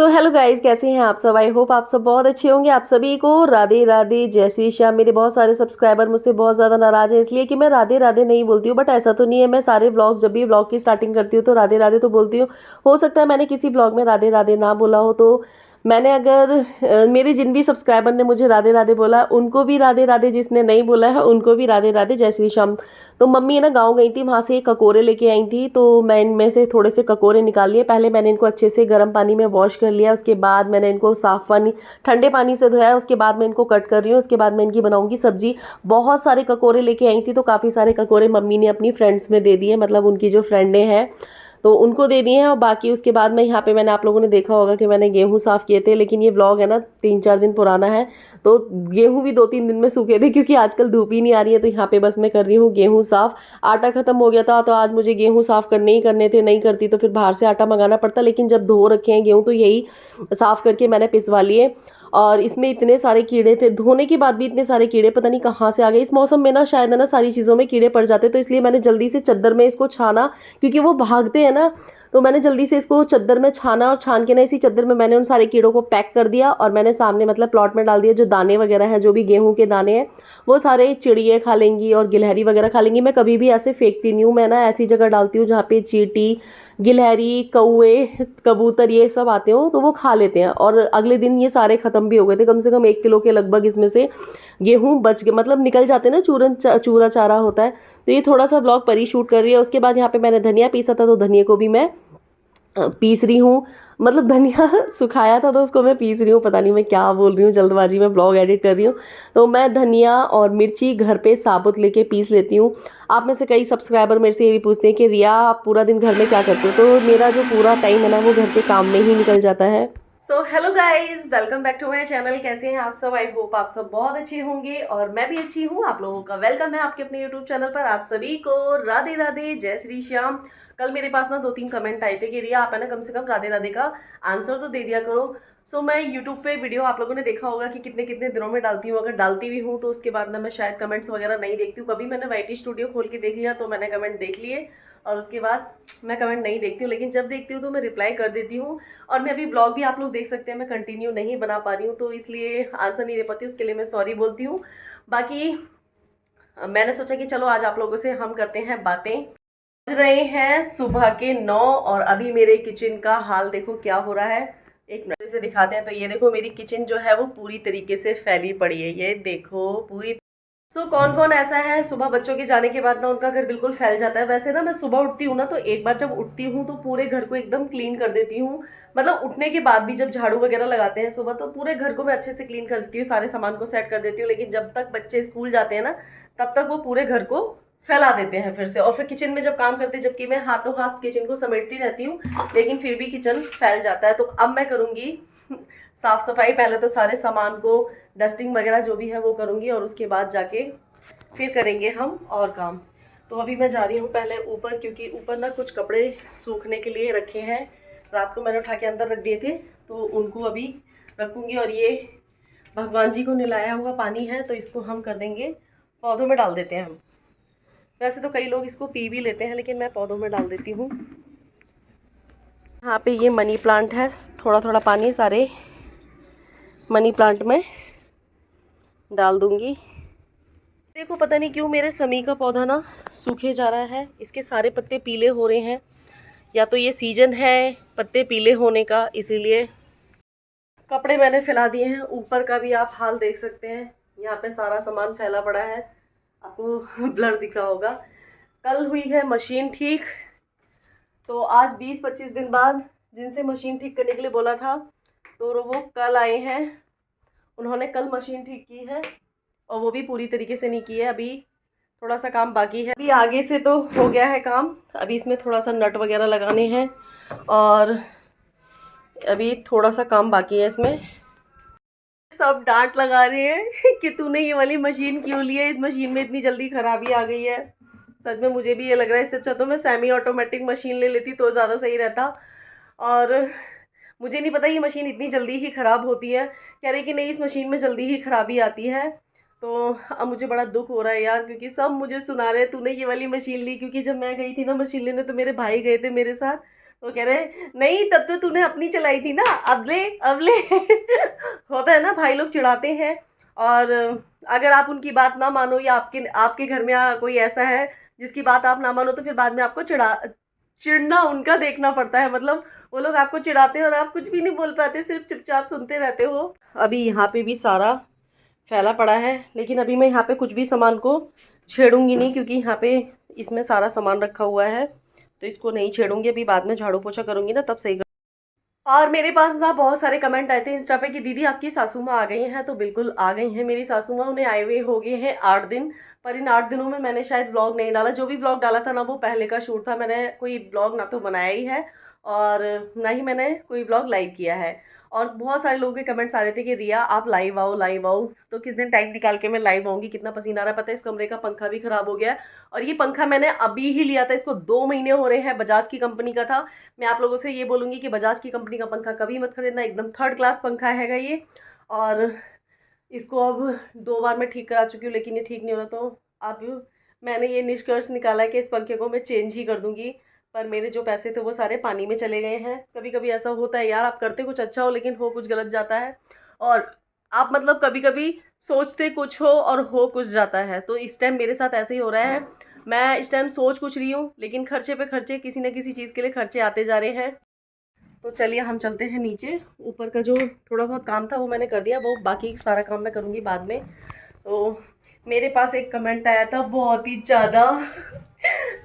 So hello guys, कैसे हैं आप सब। आई होप आप सब बहुत अच्छे होंगे। आप सभी को राधे राधे, जय श्री श्याम। मेरे बहुत सारे सब्सक्राइबर मुझसे बहुत ज़्यादा नाराज़ है इसलिए कि मैं राधे राधे नहीं बोलती हूँ, बट ऐसा तो नहीं है। मैं सारे व्लॉग, जब भी व्लॉग की स्टार्टिंग करती हूँ तो राधे राधे तो बोलती हूँ। हो सकता है मैंने किसी व्लॉग में राधे राधे ना बोला हो, तो मैंने अगर मेरे जिन भी सब्सक्राइबर ने मुझे राधे राधे बोला उनको भी राधे राधे, जिसने नहीं बोला है उनको भी राधे राधे, जय श्री श्याम। तो मम्मी है ना गाँव गई थी, वहाँ से ककोरे लेके आई थी, तो मैं इनमें से थोड़े से ककोरे निकाल लिए। पहले मैंने इनको अच्छे से गर्म पानी में वॉश कर लिया, उसके बाद मैंने इनको साफ पानी, ठंडे पानी से धोया। उसके बाद मैं इनको कट कर रही हूँ, उसके बाद मैं इनकी बनाऊंगी सब्जी। बहुत सारे ककोरे लेके आई थी, तो काफ़ी सारे ककोरे मम्मी ने अपनी फ्रेंड्स में दे दिए, मतलब उनकी जो फ्रेंडें हैं तो उनको दे दिए हैं। और बाकी उसके बाद मैं यहाँ पे, मैंने, आप लोगों ने देखा होगा कि मैंने गेहूँ साफ़ किए थे, लेकिन ये व्लॉग है ना 3-4 दिन पुराना है, तो गेहूँ भी 2-3 दिन में सूखे थे क्योंकि आजकल धूप ही नहीं आ रही है। तो यहाँ पे बस मैं कर रही हूँ गेहूँ साफ़। आटा खत्म हो गया था तो आज मुझे गेहूँ साफ़ करने ही करने थे, नहीं करती तो फिर बाहर से आटा मंगाना पड़ता, लेकिन जब धो रखे हैं गेहूँ तो यही साफ़ करके मैंने पिसवा लिए। और इसमें इतने सारे कीड़े थे, धोने के बाद भी इतने सारे कीड़े पता नहीं कहाँ से आ गए। इस मौसम में ना शायद है ना सारी चीज़ों में कीड़े पड़ जाते, तो इसलिए मैंने जल्दी से चद्दर में इसको छाना, क्योंकि वो भागते हैं ना। तो मैंने जल्दी से इसको चद्दर में छाना, और छान के ना इसी चद्दर में मैंने उन सारे कीड़ों को पैक कर दिया और मैंने सामने मतलब प्लॉट में डाल दिया। जो दाने वगैरह हैं, जो भी गेहूं के दाने हैं, वो सारे चिड़िए खा लेंगी और गिलहरी वगैरह खा लेंगी। मैं कभी भी ऐसे फेंकती नहीं हूँ, मैं ना ऐसी जगह डालती हूँ जहाँ पे चींटी, गिलहरी, कौए, कबूतर ये सब आते हो तो वो खा लेते हैं। और अगले दिन ये सारे खत्म भी हो गए थे, कम से कम 1 किलो के लगभग इसमें से गेहूं बच गए, मतलब निकल जाते हैं ना, चूरा चारा होता है। तो ये थोड़ा सा ब्लॉग परी शूट कर रही है। उसके बाद यहाँ पे मैंने धनिया पीसा था, तो धनिया को भी मैं पीस रही हूँ। मतलब धनिया सुखाया था तो उसको मैं पीस रही हूँ, पता नहीं मैं क्या बोल रही हूँ, जल्दबाजी में ब्लॉग एडिट कर रही हूँ। तो मैं धनिया और मिर्ची घर पे साबुत लेके पीस लेती हूँ। आप में से कई सब्सक्राइबर मेरे से ये भी पूछते हैं कि रिया आप पूरा दिन घर में क्या करते हो, तो मेरा जो पूरा टाइम है ना वो घर के काम में ही निकल जाता है। So hello guys, welcome back to my channel. कैसे हैं आप सब। आई होप आप सब बहुत अच्छे होंगे और मैं भी अच्छी हूँ। आप लोगों का वेलकम है आपके अपने यूट्यूब चैनल पर। आप सभी को राधे राधे, जय श्री श्याम। कल मेरे पास ना 2-3 कमेंट आए थे कि रिया आप है ना कम से कम राधे राधे का आंसर तो दे दिया करो। सो मैं यूट्यूब पे वीडियो आप लोगों ने देखा होगा कि कितने कितने दिनों में डालती हूँ। अगर डालती भी हूँ तो उसके बाद ना मैं शायद कमेंट्स वगैरह नहीं देखती हूँ। कभी मैंने वाईटी स्टूडियो खोल के देख लिया तो मैंने कमेंट देख लिए, और उसके बाद मैं कमेंट नहीं देखती हूँ। लेकिन जब देखती हूँ तो मैं रिप्लाई कर देती हूँ। और मैं अभी ब्लॉग भी आप लोग देख सकते हैं, मैं कंटिन्यू नहीं बना पा रही हूँ, तो इसलिए आंसर नहीं दे पाती, उसके लिए मैं सॉरी बोलती हूँ। बाकी मैंने सोचा कि चलो आज आप लोगों से हम करते हैं बातें। बज रहे हैं सुबह के 9 और अभी मेरे किचन का हाल देखो क्या हो रहा है। एक मिनट से दिखाते हैं। तो ये देखो मेरी किचन जो है वो पूरी तरीके से फैली पड़ी है, ये देखो पूरी। कौन कौन ऐसा है सुबह बच्चों के जाने के बाद ना उनका घर बिल्कुल फैल जाता है। वैसे ना मैं सुबह उठती हूँ ना, तो एक बार जब उठती हूँ तो पूरे घर को एकदम क्लीन कर देती हूँ। मतलब उठने के बाद भी जब झाड़ू वगैरह लगाते हैं सुबह, तो पूरे घर को मैं अच्छे से क्लीन कर देती हूँ, सारे सामान को सेट कर देती हूँ। लेकिन जब तक बच्चे स्कूल जाते हैं ना, तब तक वो पूरे घर को फैला देते हैं फिर से। और फिर किचन में जब काम करते हैं, जबकि मैं हाथों हाथ किचन को समेटती रहती हूँ, लेकिन फिर भी किचन फैल जाता है। तो अब मैं करूँगी साफ सफाई। पहले तो सारे सामान को डस्टिंग वगैरह जो भी है वो करूँगी, और उसके बाद जाके फिर करेंगे हम और काम। तो अभी मैं जा रही हूँ पहले ऊपर, क्योंकि ऊपर ना कुछ कपड़े सूखने के लिए रखे हैं। रात को मैंने उठा के अंदर रख दिए थे, तो उनको अभी रखूँगी। और ये भगवान जी को नहलाया हुआ पानी है, तो इसको हम कर देंगे, पौधों में डाल देते हैं हम। वैसे तो कई लोग इसको पी भी लेते हैं, लेकिन मैं पौधों में डाल देती हूँ। यहाँ पे ये मनी प्लांट है, थोड़ा थोड़ा पानी सारे मनी प्लांट में डाल दूँगी। देखो पता नहीं क्यों मेरे समी का पौधा ना सूखे जा रहा है, इसके सारे पत्ते पीले हो रहे हैं। या तो ये सीजन है पत्ते पीले होने का, इसीलिए। कपड़े मैंने फैला दिए हैं, ऊपर का भी आप हाल देख सकते हैं। यहाँ पे सारा सामान फैला पड़ा है, आपको ब्लर दिख रहा होगा। कल हुई है मशीन ठीक, तो आज 20-25 दिन बाद जिनसे मशीन ठीक करने के लिए बोला था, तो वो कल आए हैं। उन्होंने कल मशीन ठीक की है, और वो भी पूरी तरीके से नहीं की है, अभी थोड़ा सा काम बाकी है। अभी आगे से तो हो गया है काम, अभी इसमें थोड़ा सा नट वगैरह लगाने हैं, और अभी थोड़ा सा काम बाकी है इसमें। सब डांट लगा रहे हैं कि तूने ये वाली मशीन क्यों ली है, इस मशीन में इतनी जल्दी खराबी आ गई है। सच में मुझे भी ये लग रहा है, इससे अच्छा तो मैं सेमी ऑटोमेटिक मशीन ले लेती तो ज़्यादा सही रहता। और मुझे नहीं पता ये मशीन इतनी जल्दी ही ख़राब होती है। कह रहे कि नहीं, इस मशीन में जल्दी ही खराबी आती है। तो अब मुझे बड़ा दुख हो रहा है यार, क्योंकि सब मुझे सुना रहे हैं तूने ये वाली मशीन ली। क्योंकि जब मैं गई थी ना मशीन लेने, तो मेरे भाई गए थे मेरे साथ, वो कह रहे नहीं तब तो तूने अपनी चलाई थी ना, अब ले होता है ना, भाई लोग चिढ़ाते हैं। और अगर आप उनकी बात ना मानो या आपके आपके घर में कोई ऐसा है जिसकी बात आप ना मानो, तो फिर बाद में आपको चिढ़ना उनका देखना पड़ता है। मतलब वो लोग आपको चिढ़ाते हैं और आप कुछ भी नहीं बोल पाते, सिर्फ चुपचाप सुनते रहते हो। अभी यहाँ पे भी सारा फैला पड़ा है, लेकिन अभी मैं यहाँ पे कुछ भी सामान को छेड़ूंगी नहीं, क्योंकि यहाँ पे इसमें सारा सामान रखा हुआ है, तो इसको नहीं छेड़ूंगी। अभी बाद में झाड़ू पोछा करूंगी ना, तब सही। और मेरे पास ना बहुत सारे कमेंट आए थे इंस्टा पे कि दीदी आपकी सासू माँ आ गई हैं। तो बिल्कुल आ गई हैं मेरी सासू माँ, उन्हें आए हुए हो गए हैं 8 दिन। पर इन 8 दिनों में मैंने शायद व्लॉग नहीं डाला, जो भी व्लॉग डाला था ना वो पहले का शूट था। मैंने कोई व्लॉग ना तो बनाया ही है और ना ही मैंने कोई व्लॉग लाइव किया है। और बहुत सारे लोगों के कमेंट्स आ रहे थे कि रिया आप लाइव आओ लाइव आओ। तो किस दिन टाइम निकाल के मैं लाइव आऊँगी। कितना पसीना आ रहा है पता है, इस कमरे का पंखा भी खराब हो गया है। और ये पंखा मैंने अभी ही लिया था, इसको 2 महीने हो रहे हैं, बजाज की कंपनी का था। मैं आप लोगों से ये बोलूँगी कि बजाज की कंपनी का पंखा कभी मत खरीदना, एकदम थर्ड क्लास पंखा हैगा ये। और इसको अब 2 बार मैं ठीक करा चुकी हूँ, लेकिन ये ठीक नहीं हो रहा। तो अब मैंने ये निष्कर्ष निकाला है कि इस पंखे को मैं चेंज ही कर दूँगी। पर मेरे जो पैसे थे वो सारे पानी में चले गए हैं। कभी कभी ऐसा होता है यार, आप करते कुछ अच्छा हो लेकिन हो कुछ गलत जाता है। और आप मतलब कभी कभी सोचते कुछ हो और हो कुछ जाता है। तो इस टाइम मेरे साथ ऐसे ही हो रहा है। मैं इस टाइम सोच कुछ रही हूँ, लेकिन खर्चे पे खर्चे, किसी न किसी चीज़ के लिए खर्चे आते जा रहे हैं। तो चलिए हम चलते हैं नीचे। ऊपर का जो थोड़ा बहुत काम था वो मैंने कर दिया, वो बाकी सारा काम मैं करूँगी बाद में। तो मेरे पास एक कमेंट आया था बहुत ही ज़्यादा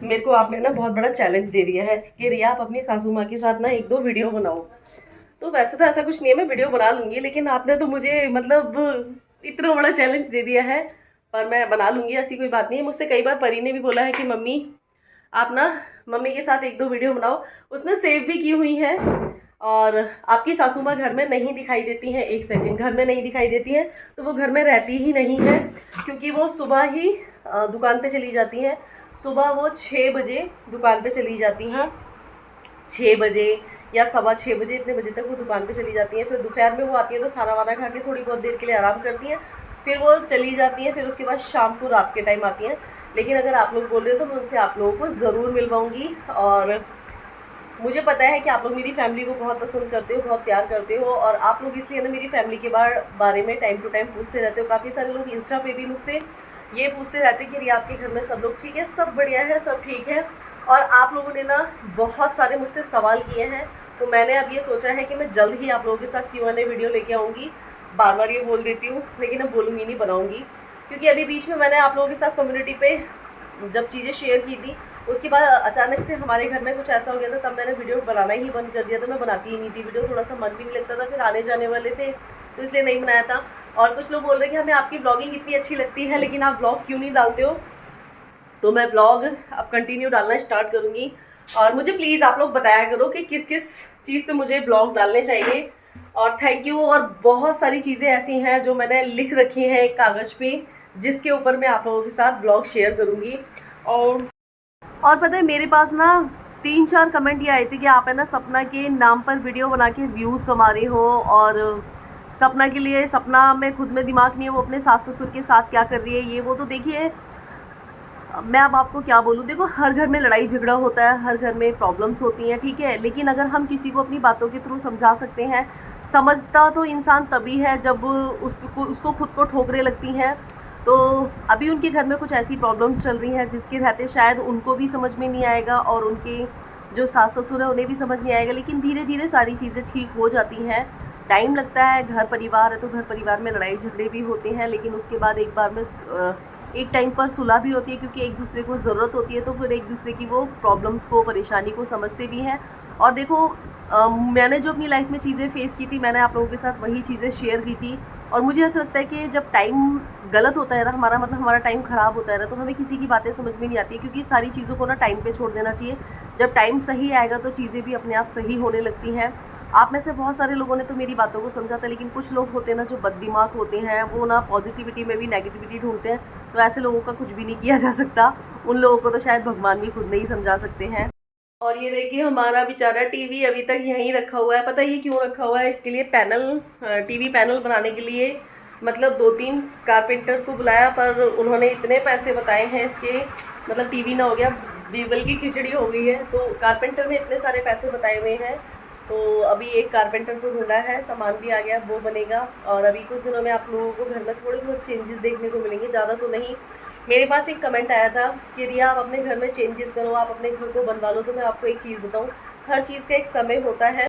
मेरे को आपने ना बहुत बड़ा चैलेंज दे दिया है कि रिया आप अपनी सासू माँ के साथ ना 1-2 वीडियो बनाओ। तो वैसे तो ऐसा कुछ नहीं है, मैं वीडियो बना लूँगी, लेकिन आपने तो मुझे मतलब इतना बड़ा चैलेंज दे दिया है। पर मैं बना लूँगी, ऐसी कोई बात नहीं है। मुझसे कई बार परी ने भी बोला है कि मम्मी आप ना मम्मी के साथ 1-2 वीडियो बनाओ, उसने सेव भी की हुई है। और आपकी सासू माँ घर में नहीं दिखाई देती हैं, 1 सेकंड घर में नहीं दिखाई देती हैं। तो वो घर में रहती ही नहीं है, क्योंकि वो सुबह ही दुकान पे चली जाती हैं। सुबह वो 6 बजे दुकान पे चली जाती हैं, 6 बजे या 6:15 बजे, इतने बजे तक वो दुकान पे चली जाती हैं। फिर दोपहर में वो आती है तो खाना वाना खा के थोड़ी बहुत देर के लिए आराम करती हैं, फिर वो चली जाती हैं। फिर उसके बाद शाम को रात के टाइम आती हैं। लेकिन अगर आप लोग बोल रहे हो तो मैं उनसे आप लोगों को ज़रूर मिलवाऊँगी। और मुझे पता है कि आप लोग मेरी फैमिली को बहुत पसंद करते हो, बहुत प्यार करते हो। और आप लोग इसलिए ना मेरी फैमिली के बारे में टाइम टू टाइम पूछते रहते हो। काफ़ी सारे लोग इंस्टा पे भी मुझसे ये पूछते रहते हैं कि रिया आपके घर में सब लोग ठीक है, सब बढ़िया है, सब ठीक है। और आप लोगों ने ना बहुत सारे मुझसे सवाल किए हैं। तो मैंने अब ये सोचा है कि मैं जल्द ही आप लोगों के साथ Q&A वीडियो लेके आऊँगी। बार बार ये बोल देती हूँ, लेकिन अब बोलूँगी नहीं, बनाऊँगी। क्योंकि अभी बीच में मैंने आप लोगों के साथ कम्युनिटी पे जब चीज़ें शेयर की थी, उसके बाद अचानक से हमारे घर में कुछ ऐसा हो गया था, तब मैंने वीडियो बनाना ही बंद कर दिया था। मैं बनाती ही नहीं थी वीडियो, थोड़ा सा मन भी नहीं लगता था, फिर आने जाने वाले थे तो इसलिए नहीं बनाया था। और कुछ लोग बोल रहे हैं कि हमें आपकी ब्लॉगिंग इतनी अच्छी लगती है, लेकिन आप ब्लॉग क्यों नहीं डालते हो। तो मैं ब्लॉग अब कंटिन्यू डालना स्टार्ट करूँगी। और मुझे प्लीज़ आप लोग बताया करो कि किस किस चीज़ पे मुझे ब्लॉग डालने चाहिए। और थैंक यू। और बहुत सारी चीज़ें ऐसी हैं जो मैंने लिख रखी हैं एक कागज़ पे, जिसके ऊपर मैं आप लोगों के साथ ब्लॉग शेयर करूँगी। और पता है मेरे पास ना 3-4 कमेंट ये आए थे कि आप है ना सपना के नाम पर वीडियो बना के व्यूज़ कमा रही हो। और सपना के लिए, सपना में खुद में दिमाग नहीं है, वो अपने सास ससुर के साथ क्या कर रही है ये वो। तो देखिए मैं अब आपको क्या बोलूँ, देखो हर घर में लड़ाई झगड़ा होता है, हर घर में प्रॉब्लम्स होती हैं, ठीक है। लेकिन अगर हम किसी को अपनी बातों के थ्रू समझा सकते हैं, समझता तो इंसान तभी है जब उसको खुद को ठोकरें लगती हैं। तो अभी उनके घर में कुछ ऐसी प्रॉब्लम्स चल रही हैं जिसके रहते शायद उनको भी समझ में नहीं आएगा और उनके जो सास ससुर है उन्हें भी समझ नहीं आएगा। लेकिन धीरे धीरे सारी चीज़ें ठीक हो जाती हैं, टाइम लगता है। घर परिवार है तो घर परिवार में लड़ाई झगड़े भी होते हैं, लेकिन उसके बाद एक बार में एक टाइम पर सुलह भी होती है, क्योंकि एक दूसरे को ज़रूरत होती है। तो फिर एक दूसरे की वो प्रॉब्लम्स को, परेशानी को समझते भी हैं। और देखो मैंने जो अपनी लाइफ में चीज़ें फेस की थी, मैंने आप लोगों के साथ वही चीज़ें शेयर की थी। और मुझे ऐसा लगता है कि जब टाइम गलत होता है ना हमारा, मतलब हमारा टाइम ख़राब होता है ना, तो हमें किसी की बातें समझ में नहीं आती, क्योंकि सारी चीज़ों को ना टाइम पे छोड़ देना चाहिए। जब टाइम सही आएगा तो चीज़ें भी अपने आप सही होने लगती हैं। आप में से बहुत सारे लोगों ने तो मेरी बातों को समझा था, लेकिन कुछ लोग होते हैं ना जो बददिमाग होते हैं, वो ना पॉजिटिविटी में भी नेगेटिविटी ढूंढते हैं। तो ऐसे लोगों का कुछ भी नहीं किया जा सकता, उन लोगों को तो शायद भगवान भी खुद नहीं समझा सकते हैं। और ये देखिए हमारा बेचारा टीवी अभी तक यहीं रखा हुआ है। पता है ये क्यों रखा हुआ है? इसके लिए पैनल, टीवी पैनल बनाने के लिए मतलब 2-3 कारपेंटर को बुलाया, पर उन्होंने इतने पैसे बताए हैं इसके, मतलब टीवी ना हो गया बीबल की खिचड़ी हो गई है। तो कारपेंटर ने इतने सारे पैसे बताए हुए हैं, तो अभी एक कारपेंटर को ढूंढा है, सामान भी आ गया, वो बनेगा। और अभी कुछ दिनों में आप लोगों को घर में थोड़े बहुत चेंजेस देखने को मिलेंगे, ज़्यादा तो नहीं। मेरे पास एक कमेंट आया था कि रिया आप अपने घर में चेंजेस करो, आप अपने घर को बनवा लो। तो मैं आपको एक चीज़ बताऊँ, हर चीज़ का एक समय होता है।